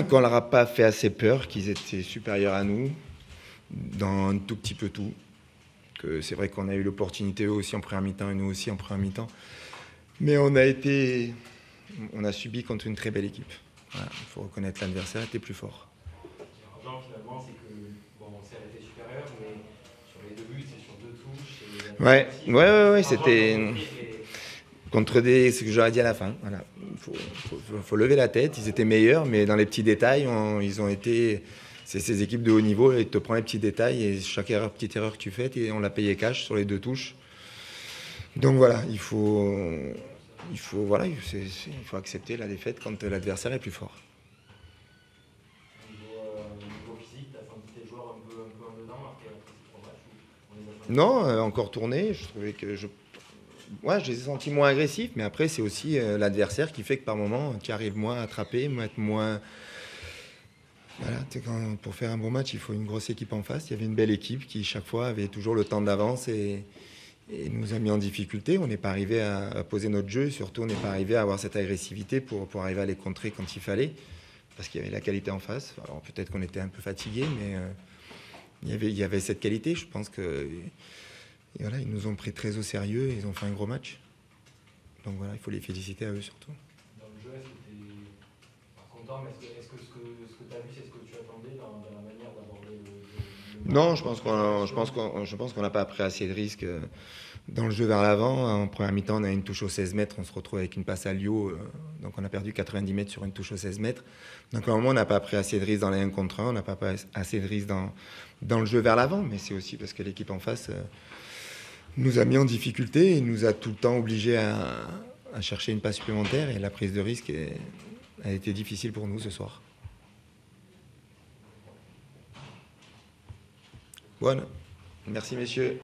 qu'on leur a pas fait assez peur, qu'ils étaient supérieurs à nous dans un tout petit peu tout. Que c'est vrai qu'on a eu l'opportunité eux aussi en première mi-temps et nous aussi en première mi-temps. Mais on a subi contre une très belle équipe. Voilà, il faut reconnaître l'adversaire était plus fort. Jean, finalement, c'est que bon, on s'est arrêté supérieur, mais sur les 2 buts, c'est sur 2 touches. Ouais, c'était contre des. C'est ce que j'aurais dit à la fin. Voilà. Faut lever la tête. Ils étaient meilleurs, mais dans les petits détails, ils ont été. C'est ces équipes de haut niveau, ils te prennent les petits détails et chaque petite erreur que tu fais, on l'a payé cash sur les 2 touches. Donc voilà, il faut accepter la défaite quand l'adversaire est plus fort. Niveau physique, tu as senti tes joueurs un peu en dedans après ces 3 matchs? Non, encore tourné. Je trouvais que je les ai sentis moins agressifs, mais après, c'est aussi l'adversaire qui fait que par moment, tu arrives moins à attraper, être moins. Voilà, pour faire un bon match, il faut une grosse équipe en face. Il y avait une belle équipe qui, chaque fois, avait toujours le temps d'avance et nous a mis en difficulté. On n'est pas arrivé à poser notre jeu. Surtout, on n'est pas arrivé à avoir cette agressivité pour arriver à les contrer quand il fallait, parce qu'il y avait la qualité en face. Alors peut-être qu'on était un peu fatigué, mais il y avait cette qualité. Je pense que voilà, ils nous ont pris très au sérieux et ils ont fait un gros match. Donc voilà, il faut les féliciter à eux surtout. Dans le jeu, est-ce que tu es content, mais est-ce que ce que tu as vu, c'est ce que tu attendais dans la manière d'aborder le Non, je pense qu'on n'a pas pris assez de risques dans le jeu vers l'avant. En première mi-temps, on a une touche aux 16 mètres, on se retrouve avec une passe à Lio, donc on a perdu 90 mètres sur une touche aux 16 mètres. Donc à un moment, on n'a pas pris assez de risques dans les 1 contre 1, on n'a pas pris assez de risques dans le jeu vers l'avant, mais c'est aussi parce que l'équipe en face nous a mis en difficulté et nous a tout le temps obligés à chercher une passe supplémentaire, et la prise de risque a été difficile pour nous ce soir. Voilà. Merci messieurs.